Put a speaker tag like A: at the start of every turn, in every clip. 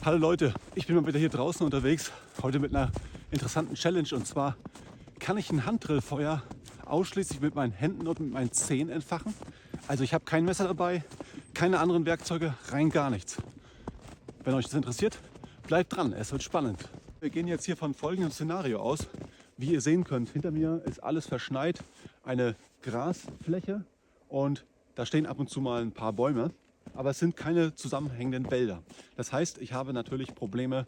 A: Hallo Leute, ich bin mal wieder hier draußen unterwegs, heute mit einer interessanten Challenge, und zwar kann ich ein Handdrillfeuer ausschließlich mit meinen Händen und mit meinen Zehen entfachen. Also ich habe kein Messer dabei, keine anderen Werkzeuge, rein gar nichts. Wenn euch das interessiert, bleibt dran, es wird spannend. Wir gehen jetzt hier von folgendem Szenario aus. Wie ihr sehen könnt, hinter mir ist alles verschneit, eine Grasfläche, und da stehen ab und zu mal ein paar Bäume. Aber es sind keine zusammenhängenden Wälder. Das heißt, ich habe natürlich Probleme,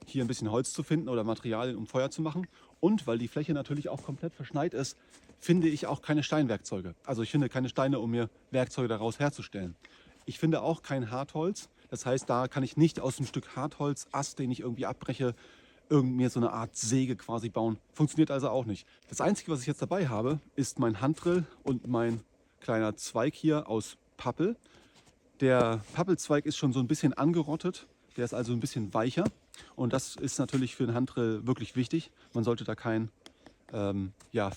A: hier ein bisschen Holz zu finden oder Materialien, um Feuer zu machen. Und weil die Fläche natürlich auch komplett verschneit ist, finde ich auch keine Steinwerkzeuge. Also ich finde keine Steine, um mir Werkzeuge daraus herzustellen. Ich finde auch kein Hartholz. Das heißt, da kann ich nicht aus einem Stück Hartholz, Ast, den ich irgendwie abbreche, mir so eine Art Säge quasi bauen. Funktioniert also auch nicht. Das Einzige, was ich jetzt dabei habe, ist mein Handdrill und mein kleiner Zweig hier aus Pappel. Der Pappelzweig ist schon so ein bisschen angerottet, der ist also ein bisschen weicher, und das ist natürlich für einen Handdrill wirklich wichtig. Man sollte da kein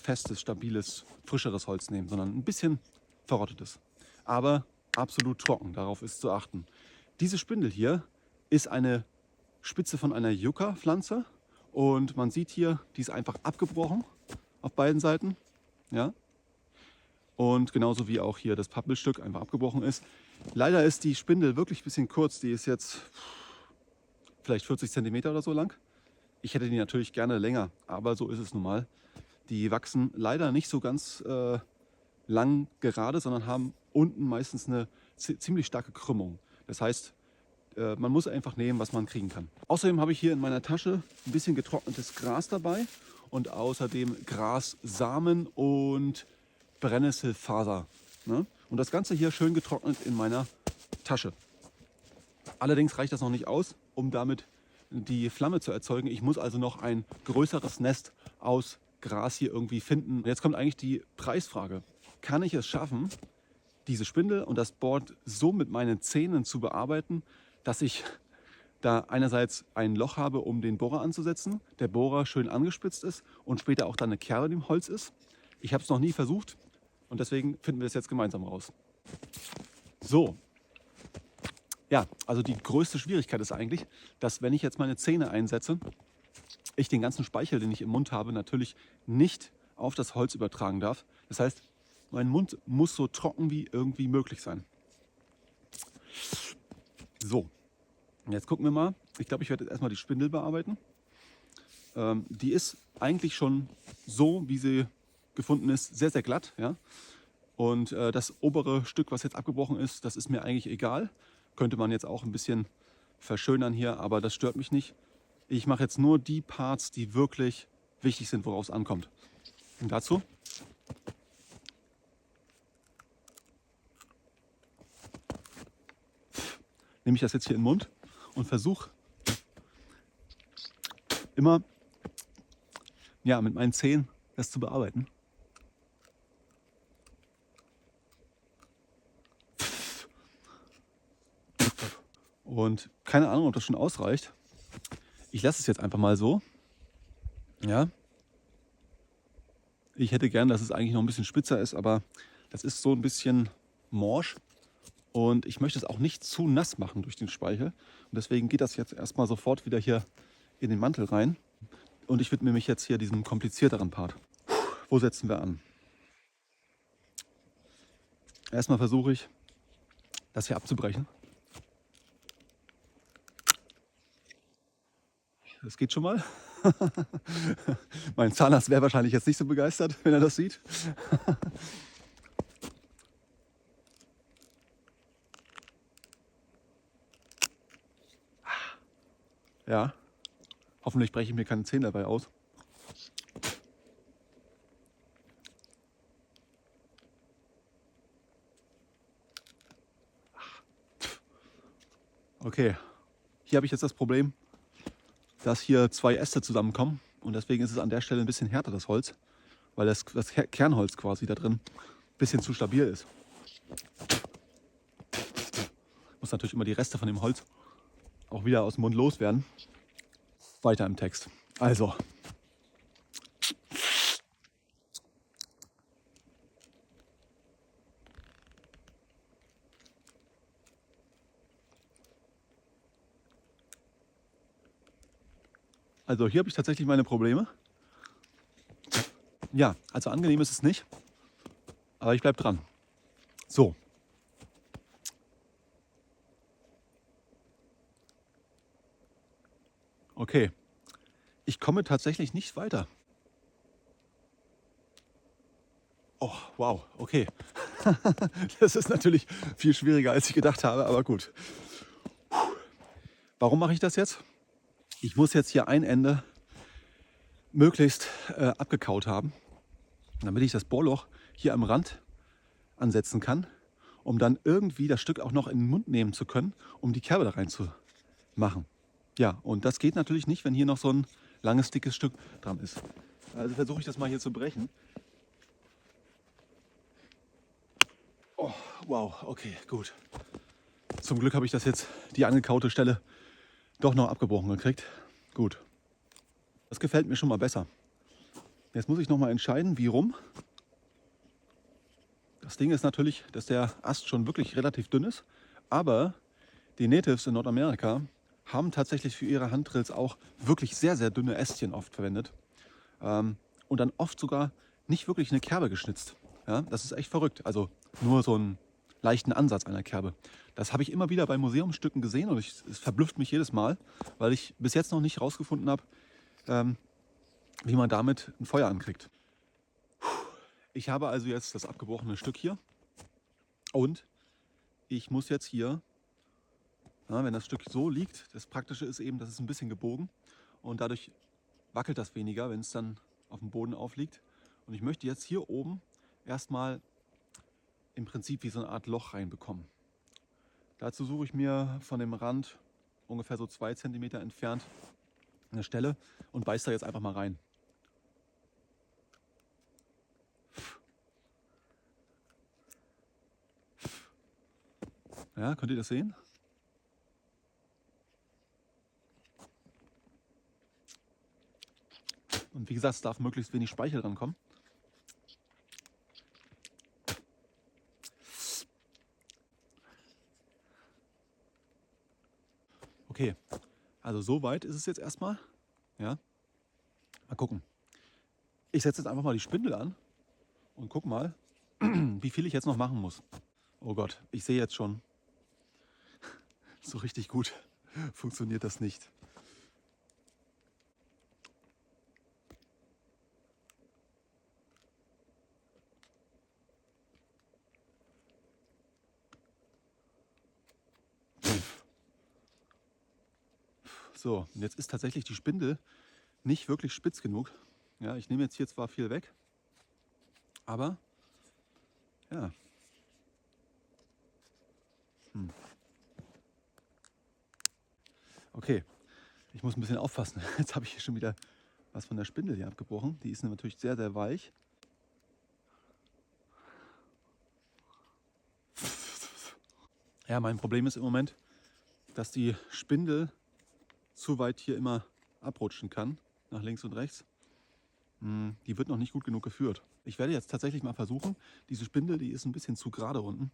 A: festes, stabiles, frischeres Holz nehmen, sondern ein bisschen verrottetes. Aber absolut trocken, darauf ist zu achten. Diese Spindel hier ist eine Spitze von einer Yucca-Pflanze, und man sieht hier, die ist einfach abgebrochen auf beiden Seiten. Ja? Und genauso wie auch hier das Pappelstück einfach abgebrochen ist. Leider ist die Spindel wirklich ein bisschen kurz. Die ist jetzt vielleicht 40 cm oder so lang. Ich hätte die natürlich gerne länger, aber so ist es nun mal. Die wachsen leider nicht so ganz lang gerade, sondern haben unten meistens eine ziemlich starke Krümmung. Das heißt, man muss einfach nehmen, was man kriegen kann. Außerdem habe ich hier in meiner Tasche ein bisschen getrocknetes Gras dabei und außerdem Grassamen und Brennnesselfaser. Ne? Und das Ganze hier schön getrocknet in meiner Tasche. Allerdings reicht das noch nicht aus, um damit die Flamme zu erzeugen. Ich muss also noch ein größeres Nest aus Gras hier irgendwie finden. Jetzt kommt eigentlich die Preisfrage. Kann ich es schaffen, diese Spindel und das Board so mit meinen Zähnen zu bearbeiten, dass ich da einerseits ein Loch habe, um den Bohrer anzusetzen, der Bohrer schön angespitzt ist und später auch dann eine Kerbe im Holz ist? Ich habe es noch nie versucht, und deswegen finden wir es jetzt gemeinsam raus. So, ja, also die größte Schwierigkeit ist eigentlich, dass, wenn ich jetzt meine Zähne einsetze, ich den ganzen Speichel, den ich im Mund habe, natürlich nicht auf das Holz übertragen darf. Das heißt, mein Mund muss so trocken wie irgendwie möglich sein. So, jetzt gucken wir mal. Ich glaube, ich werde jetzt erstmal die Spindel bearbeiten. Die ist eigentlich schon so, wie sie gefunden ist, sehr, sehr glatt. Ja? Und das obere Stück, was jetzt abgebrochen ist, das ist mir eigentlich egal. Könnte man jetzt auch ein bisschen verschönern hier, aber das stört mich nicht. Ich mache jetzt nur die Parts, die wirklich wichtig sind, worauf es ankommt. Und dazu nehme ich das jetzt hier in den Mund und versuche immer mit meinen Zähnen das zu bearbeiten. Und keine Ahnung, ob das schon ausreicht. Ich lasse es jetzt einfach mal so. Ja. Ich hätte gern, dass es eigentlich noch ein bisschen spitzer ist, aber das ist so ein bisschen morsch. Und ich möchte es auch nicht zu nass machen durch den Speichel. Und deswegen geht das jetzt erstmal sofort wieder hier in den Mantel rein. Und ich widme mich jetzt hier diesem komplizierteren Part. Wo setzen wir an? Erstmal versuche ich, das hier abzubrechen. Das geht schon mal. Mein Zahnarzt wäre wahrscheinlich jetzt nicht so begeistert, wenn er das sieht. Ja, hoffentlich breche ich mir keine Zähne dabei aus. Okay, hier habe ich jetzt das Problem, dass hier zwei Äste zusammenkommen, und deswegen ist es an der Stelle ein bisschen härter, das Holz, weil das Kernholz quasi da drin ein bisschen zu stabil ist. Muss natürlich immer die Reste von dem Holz auch wieder aus dem Mund loswerden. Weiter im Text. Also, Also hier habe ich tatsächlich meine Probleme. Ja, also angenehm ist es nicht, aber ich bleibe dran. So. Okay. Ich komme tatsächlich nicht weiter. Oh, wow, okay. Das ist natürlich viel schwieriger, als ich gedacht habe, aber gut. Warum mache ich das jetzt? Ich muss jetzt hier ein Ende möglichst abgekaut haben, damit ich das Bohrloch hier am Rand ansetzen kann, um dann irgendwie das Stück auch noch in den Mund nehmen zu können, um die Kerbe da rein zu machen. Ja, und das geht natürlich nicht, wenn hier noch so ein langes, dickes Stück dran ist. Also versuche ich das mal hier zu brechen. Oh, wow, okay, gut. Zum Glück habe ich das jetzt, die angekaute Stelle, doch noch abgebrochen gekriegt. Gut. Das gefällt mir schon mal besser. Jetzt muss ich noch mal entscheiden, wie rum. Das Ding ist natürlich, dass der Ast schon wirklich relativ dünn ist. Aber die Natives in Nordamerika haben tatsächlich für ihre Handdrills auch wirklich sehr, sehr dünne Ästchen oft verwendet. Und dann oft sogar nicht wirklich eine Kerbe geschnitzt. Ja, das ist echt verrückt. Also nur so einen leichten Ansatz einer Kerbe. Das habe ich immer wieder bei Museumsstücken gesehen und es verblüfft mich jedes Mal, weil ich bis jetzt noch nicht rausgefunden habe, wie man damit ein Feuer ankriegt. Ich habe also jetzt das abgebrochene Stück hier und ich muss jetzt hier, wenn das Stück so liegt, das Praktische ist eben, dass es ein bisschen gebogen und dadurch wackelt das weniger, wenn es dann auf dem Boden aufliegt. Und ich möchte jetzt hier oben erstmal im Prinzip wie so eine Art Loch reinbekommen. Dazu suche ich mir von dem Rand ungefähr so 2 cm entfernt eine Stelle und beiße da jetzt einfach mal rein. Ja, könnt ihr das sehen? Und wie gesagt, es darf möglichst wenig Speichel dran kommen. Okay, also so weit ist es jetzt erstmal. Ja, mal gucken. Ich setze jetzt einfach mal die Spindel an und guck mal, wie viel ich jetzt noch machen muss. Oh Gott, ich sehe jetzt schon, so richtig gut funktioniert das nicht. So, und jetzt ist tatsächlich die Spindel nicht wirklich spitz genug. Ja, ich nehme jetzt hier zwar viel weg, aber ja. Okay, ich muss ein bisschen aufpassen. Jetzt habe ich hier schon wieder was von der Spindel hier abgebrochen. Die ist natürlich sehr, sehr weich. Ja, mein Problem ist im Moment, dass die Spindel zu weit hier immer abrutschen kann, nach links und rechts. Die wird noch nicht gut genug geführt. Ich werde jetzt tatsächlich mal versuchen, diese Spindel, die ist ein bisschen zu gerade unten.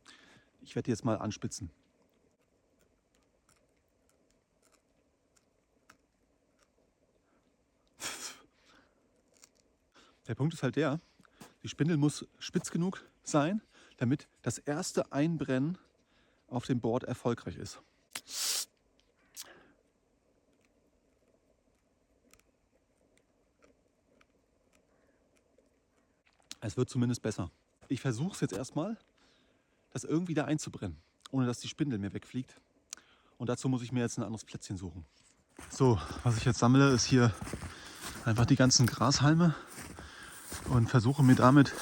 A: Ich werde die jetzt mal anspitzen. Der Punkt ist halt der, die Spindel muss spitz genug sein, damit das erste Einbrennen auf dem Board erfolgreich ist. Es wird zumindest besser. Ich versuche es jetzt erstmal, das irgendwie da einzubrennen, ohne dass die Spindel mir wegfliegt. Und dazu muss ich mir jetzt ein anderes Plätzchen suchen. So, was ich jetzt sammle, ist hier einfach die ganzen Grashalme und versuche mir damit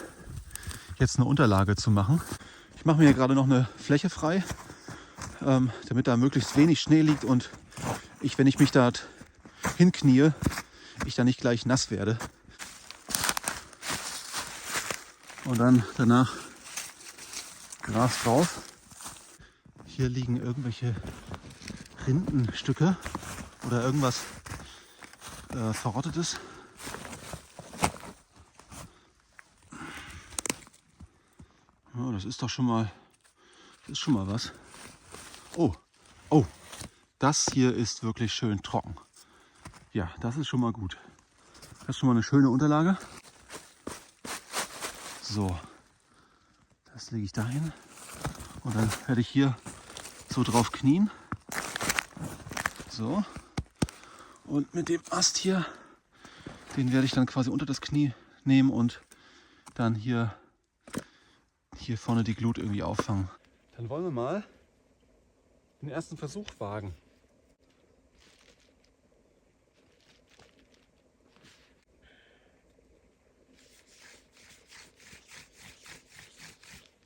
A: jetzt eine Unterlage zu machen. Ich mache mir hier gerade noch eine Fläche frei, damit da möglichst wenig Schnee liegt und ich, wenn ich mich da hinknie, ich da nicht gleich nass werde. Und dann danach Gras drauf. Hier liegen irgendwelche Rindenstücke oder irgendwas Verrottetes. Ja, das ist doch schon mal, was. Oh, das hier ist wirklich schön trocken. Ja, das ist schon mal gut. Das ist schon mal eine schöne Unterlage. So, das lege ich dahin. Und dann werde ich hier so drauf knien. So. Und mit dem Ast hier, den werde ich dann quasi unter das Knie nehmen und dann hier vorne die Glut irgendwie auffangen. Dann wollen wir mal den ersten Versuch wagen.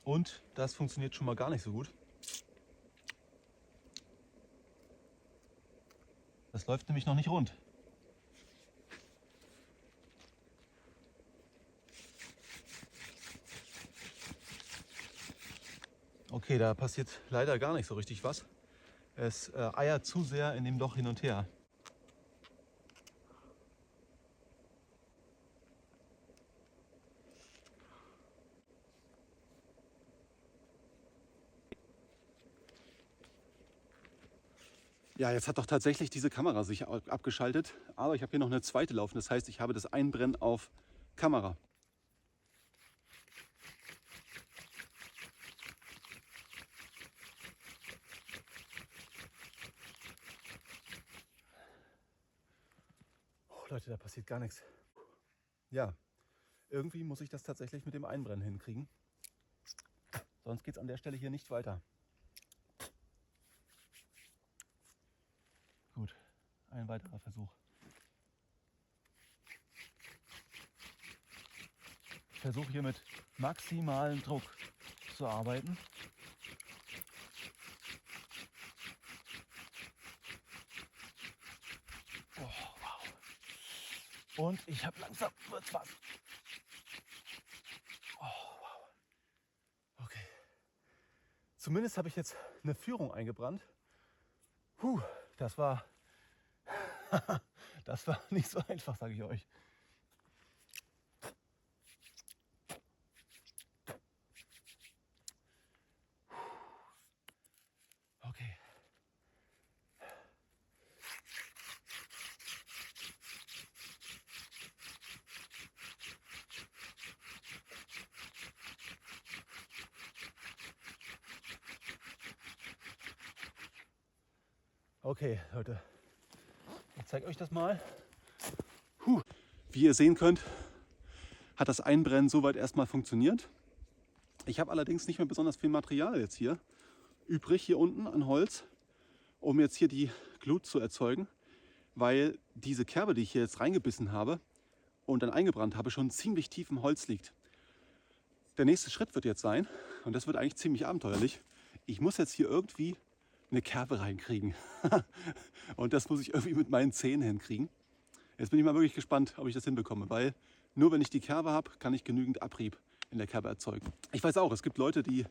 A: Und das funktioniert schon mal gar nicht so gut. Das läuft nämlich noch nicht rund. Okay, da passiert leider gar nicht so richtig was. Es eiert zu sehr in dem Loch hin und her. Ja, jetzt hat doch tatsächlich diese Kamera sich abgeschaltet. Aber ich habe hier noch eine zweite laufen. Das heißt, ich habe das Einbrennen auf Kamera. Oh, Leute, da passiert gar nichts. Ja, irgendwie muss ich das tatsächlich mit dem Einbrennen hinkriegen. Sonst geht es an der Stelle hier nicht weiter. Gut, ein weiterer Versuch. Ich versuche hier mit maximalem Druck zu arbeiten. Oh, wow. Und ich habe langsam wird's was. Oh, wow. Okay. Zumindest habe ich jetzt eine Führung eingebrannt. Das war das war nicht so einfach, sage ich euch. Okay. Okay, Leute. Ich zeige euch das mal. Wie ihr sehen könnt, hat das Einbrennen soweit erstmal funktioniert. Ich habe allerdings nicht mehr besonders viel Material jetzt hier übrig, hier unten an Holz, um jetzt hier die Glut zu erzeugen, weil diese Kerbe, die ich hier jetzt reingebissen habe und dann eingebrannt habe, schon ziemlich tief im Holz liegt. Der nächste Schritt wird jetzt sein, und das wird eigentlich ziemlich abenteuerlich, ich muss jetzt hier irgendwie eine Kerbe reinkriegen. Und das muss ich irgendwie mit meinen Zähnen hinkriegen. Jetzt bin ich mal wirklich gespannt, ob ich das hinbekomme, weil nur wenn ich die Kerbe habe, kann ich genügend Abrieb in der Kerbe erzeugen. Ich weiß auch, es gibt Leute, die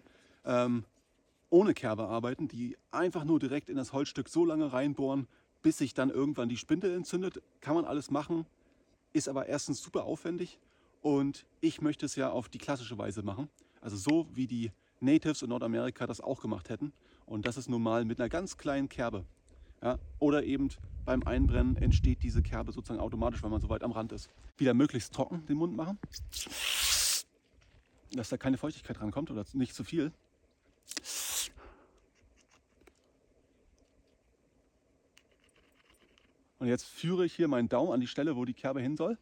A: ohne Kerbe arbeiten, die einfach nur direkt in das Holzstück so lange reinbohren, bis sich dann irgendwann die Spindel entzündet. Kann man alles machen, ist aber erstens super aufwendig und ich möchte es ja auf die klassische Weise machen. Also so wie die Natives in Nordamerika das auch gemacht hätten. Und das ist normal mit einer ganz kleinen Kerbe. Ja, oder eben beim Einbrennen entsteht diese Kerbe sozusagen automatisch, wenn man so weit am Rand ist. Wieder möglichst trocken den Mund machen, dass da keine Feuchtigkeit rankommt oder nicht zu viel. Und jetzt führe ich hier meinen Daumen an die Stelle, wo die Kerbe hin soll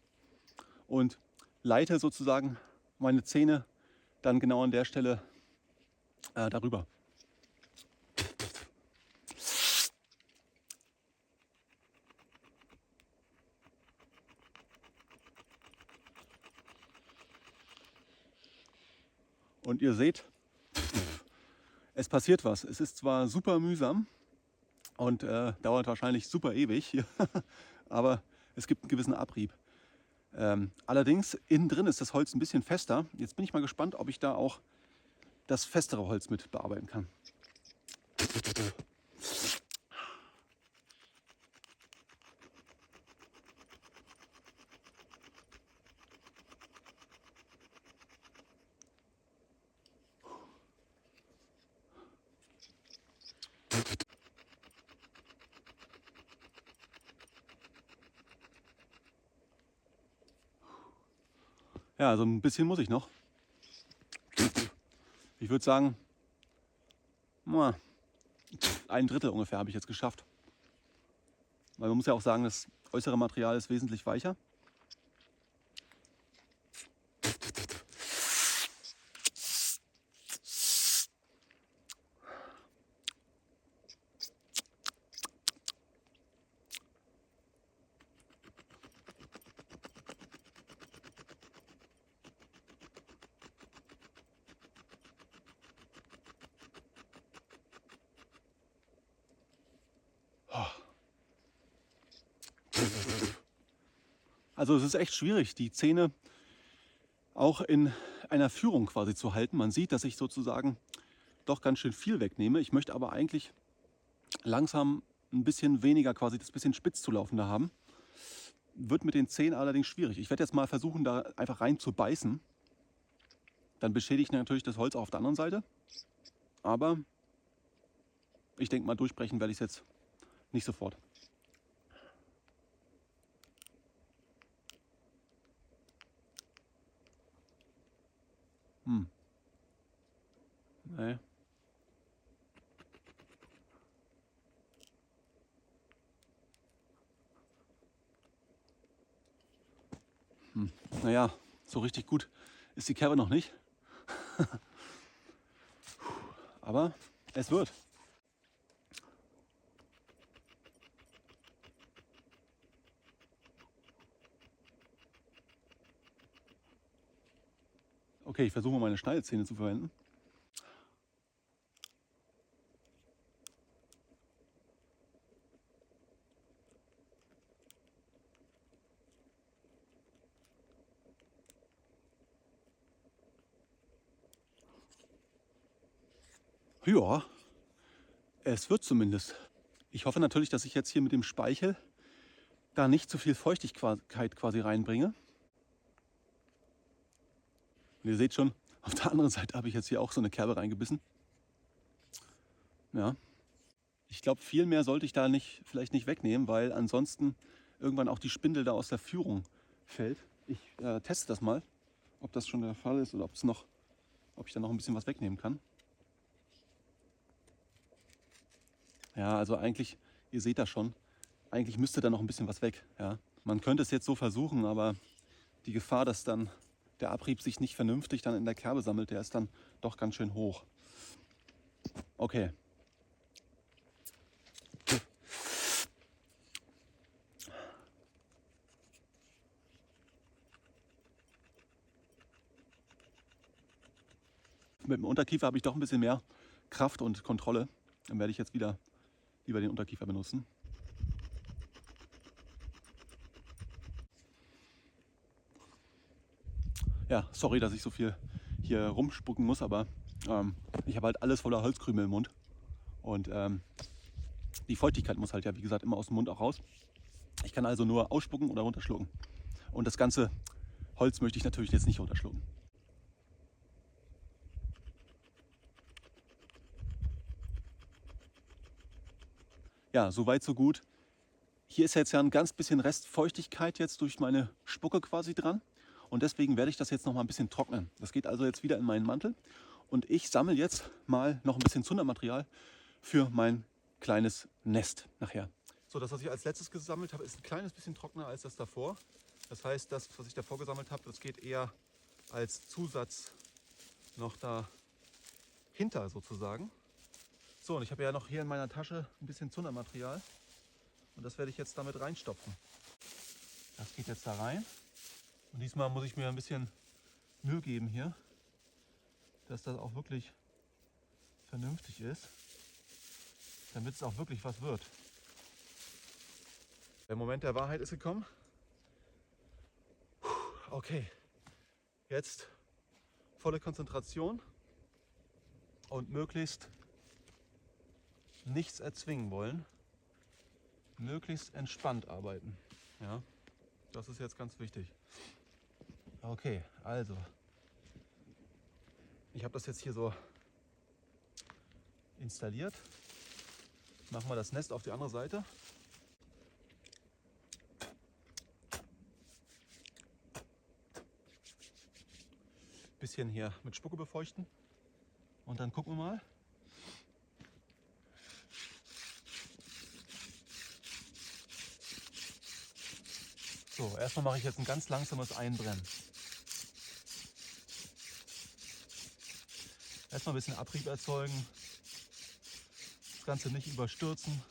A: und leite sozusagen meine Zähne dann genau an der Stelle darüber. Und ihr seht, es passiert was. Es ist zwar super mühsam und dauert wahrscheinlich super ewig, aber es gibt einen gewissen Abrieb. Allerdings, innen drin ist das Holz ein bisschen fester. Jetzt bin ich mal gespannt, ob ich da auch das festere Holz mit bearbeiten kann. Ja, also ein bisschen muss ich noch. Ich würde sagen, na, 1/3 ungefähr habe ich jetzt geschafft. Weil man muss ja auch sagen, das äußere Material ist wesentlich weicher. Also es ist echt schwierig, die Zähne auch in einer Führung quasi zu halten. Man sieht, dass ich sozusagen doch ganz schön viel wegnehme. Ich möchte aber eigentlich langsam ein bisschen weniger quasi, das bisschen spitz zu laufen da haben. Wird mit den Zähnen allerdings schwierig. Ich werde jetzt mal versuchen, da einfach rein zu beißen. Dann beschädige ich natürlich das Holz auch auf der anderen Seite. Aber ich denke mal, durchbrechen werde ich es jetzt nicht sofort. Nee. Naja, so richtig gut ist die Kerbe noch nicht. Aber es wird. Okay, ich versuche mal meine Schneidezähne zu verwenden. Ja, es wird zumindest. Ich hoffe natürlich, dass ich jetzt hier mit dem Speichel da nicht zu viel Feuchtigkeit quasi reinbringe. Und ihr seht schon, auf der anderen Seite habe ich jetzt hier auch so eine Kerbe reingebissen. Ja, ich glaube, viel mehr sollte ich da vielleicht nicht wegnehmen, weil ansonsten irgendwann auch die Spindel da aus der Führung fällt. Ich teste das mal, ob das schon der Fall ist oder ob ich da noch ein bisschen was wegnehmen kann. Ja, also eigentlich, ihr seht das schon, eigentlich müsste da noch ein bisschen was weg. Ja. Man könnte es jetzt so versuchen, aber die Gefahr, dass dann der Abrieb sich nicht vernünftig dann in der Kerbe sammelt, der ist dann doch ganz schön hoch. Okay. Mit dem Unterkiefer habe ich doch ein bisschen mehr Kraft und Kontrolle. Dann werde ich jetzt wieder lieber den Unterkiefer benutzen. Ja, sorry, dass ich so viel hier rumspucken muss, aber ich habe halt alles voller Holzkrümel im Mund. Und die Feuchtigkeit muss halt ja, wie gesagt, immer aus dem Mund auch raus. Ich kann also nur ausspucken oder runterschlucken. Und das ganze Holz möchte ich natürlich jetzt nicht runterschlucken. Ja, soweit so gut. Hier ist jetzt ja ein ganz bisschen Restfeuchtigkeit jetzt durch meine Spucke quasi dran. Und deswegen werde ich das jetzt noch mal ein bisschen trocknen. Das geht also jetzt wieder in meinen Mantel. Und ich sammle jetzt mal noch ein bisschen Zundermaterial für mein kleines Nest nachher. So, das, was ich als letztes gesammelt habe, ist ein kleines bisschen trockener als das davor. Das heißt, das, was ich davor gesammelt habe, das geht eher als Zusatz noch dahinter sozusagen. So, und ich habe ja noch hier in meiner Tasche ein bisschen Zundermaterial. Und das werde ich jetzt damit reinstopfen. Das geht jetzt da rein. Und diesmal muss ich mir ein bisschen Mühe geben hier, dass das auch wirklich vernünftig ist, damit es auch wirklich was wird. Der Moment der Wahrheit ist gekommen. Okay, jetzt volle Konzentration und möglichst nichts erzwingen wollen. Möglichst entspannt arbeiten. Ja, das ist jetzt ganz wichtig. Okay, also ich habe das jetzt hier so installiert. Machen wir das Nest auf die andere Seite. bisschen hier mit Spucke befeuchten. Und dann gucken wir mal. So, erstmal mache ich jetzt ein ganz langsames Einbrennen. Erstmal ein bisschen Abrieb erzeugen. Das Ganze nicht überstürzen.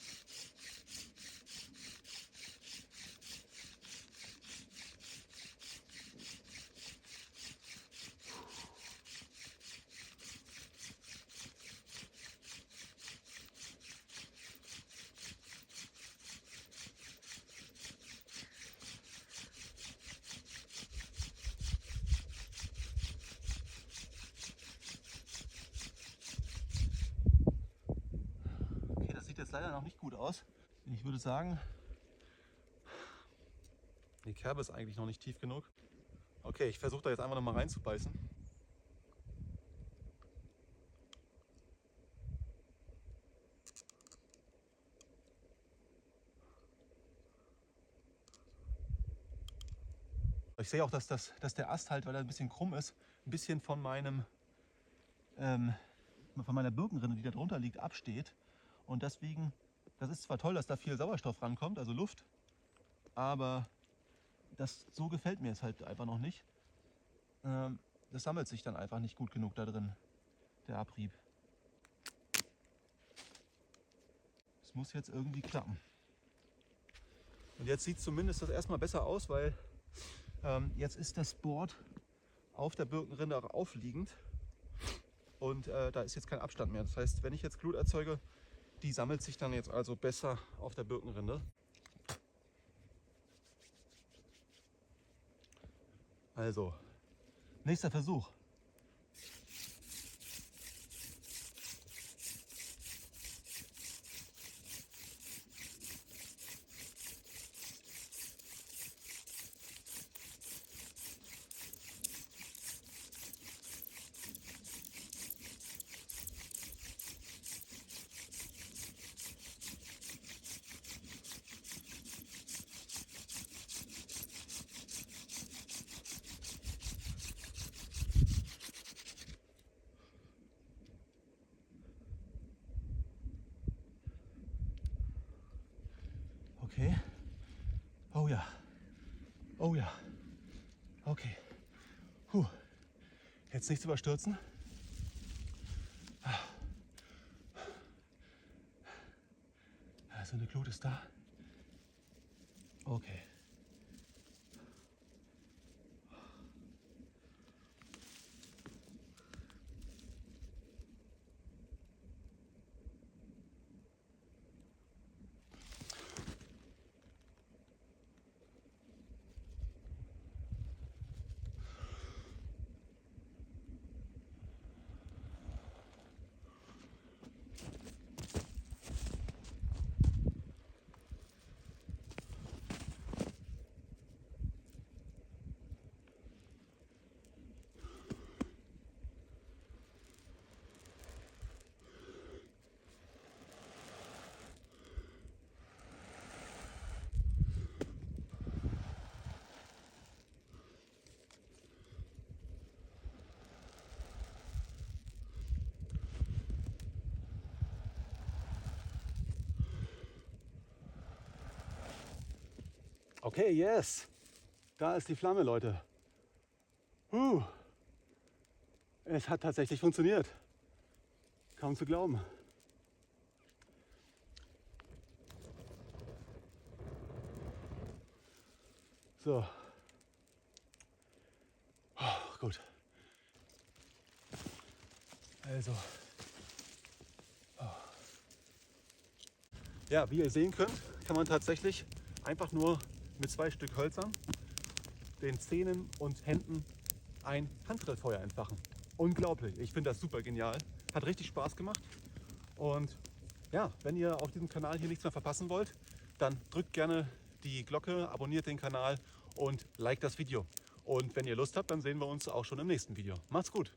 A: Sieht jetzt leider noch nicht gut aus. Ich würde sagen, die Kerbe ist eigentlich noch nicht tief genug. Okay, ich versuche da jetzt einfach noch mal reinzubeißen. Ich sehe auch, dass der Ast halt, weil er ein bisschen krumm ist, ein bisschen von meiner Birkenrinde, die da drunter liegt, absteht. Und deswegen, das ist zwar toll, dass da viel Sauerstoff rankommt, also Luft, aber so gefällt mir es halt einfach noch nicht. Das sammelt sich dann einfach nicht gut genug da drin, der Abrieb. Das muss jetzt irgendwie klappen. Und jetzt sieht zumindest das erstmal besser aus, weil jetzt ist das Board auf der Birkenrinde auch aufliegend. Und da ist jetzt kein Abstand mehr. Das heißt, wenn ich jetzt Glut erzeuge, die sammelt sich dann jetzt also besser auf der Birkenrinde. Also, nächster Versuch. Okay. Oh ja. Oh ja. Okay. Puh. Jetzt nichts überstürzen. Also eine Glut ist da. Okay. Okay, yes. Da ist die Flamme, Leute. Es hat tatsächlich funktioniert. Kaum zu glauben. So. Gut. Also. Ja, wie ihr sehen könnt, kann man tatsächlich einfach nur mit 2 Stück Hölzern, den Zähnen und Händen ein Handgrillfeuer entfachen. Unglaublich, ich finde das super genial. Hat richtig Spaß gemacht. Und ja, wenn ihr auf diesem Kanal hier nichts mehr verpassen wollt, dann drückt gerne die Glocke, abonniert den Kanal und liked das Video. Und wenn ihr Lust habt, dann sehen wir uns auch schon im nächsten Video. Macht's gut!